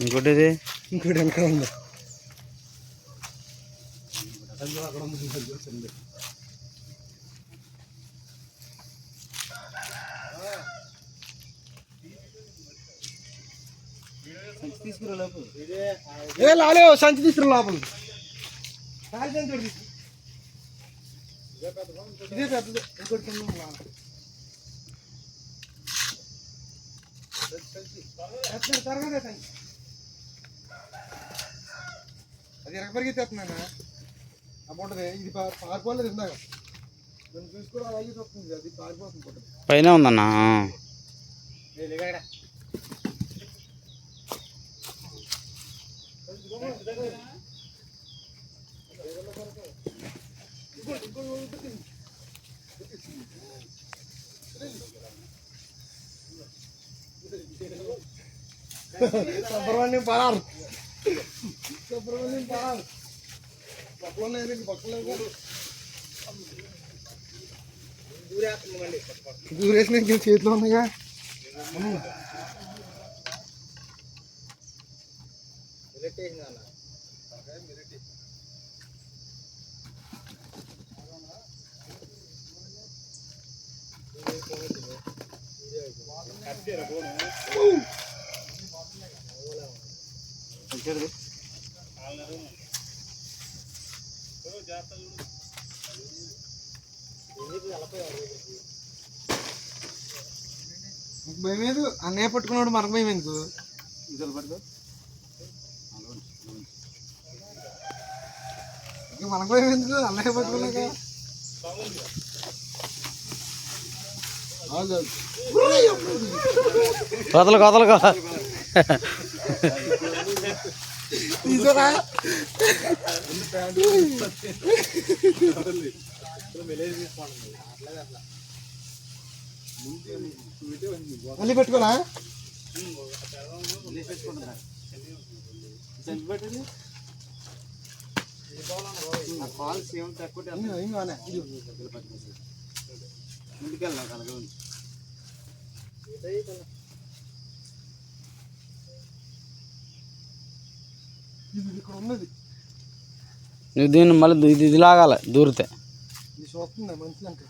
ఇంకోటి ఇది ఇంకోటి వెనక ఉంది. ఏ లాలే సంచి తీసుకురా లోపల. ఇదే పెద్దది. ఇంకోటి కింద ఉంది లాల. తరగదే సంచి. అది ఎరగపరిగెత్తేస్తున్నాను అమ్ముంటది. ఇది పారిపోలేదు ఇందాక. దాన్ని చూసుకుని అలాగే చూస్తుంది. అది పారిపోతుంది. పైన ఉందన్నా. సుబ్రహ్మణ్యం పడాలి. సుబ్రహ్మణ్యం పడాలి. పక్కన పక్కన దూరేసిన చేతిలో ఉన్నాయిగా. భయం లేదు. అన్నయ్య పట్టుకున్నాడు మనకు భయం ఎందుకు? మనకు భయం ఎందుకు? అన్నయ్య పట్టుకున్నాక కదలు కదలుగా తీసారా? మళ్ళీ పెట్టుకోనా? ఇక్కడ ఉన్నది. నువ్వు దీన్ని మళ్ళీ ఇది లాగాలి దూరితే. ఇది చూస్తుందా మంచిది అంక.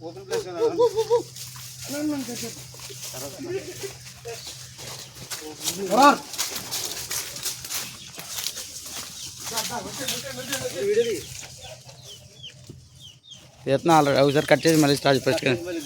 ఓపెన్ ప్లేస్ తీస్తున్నా ఆల్రెడీ. ఒకసారి కట్ చేసి మళ్ళీ స్టార్ట్ ఫస్ట్.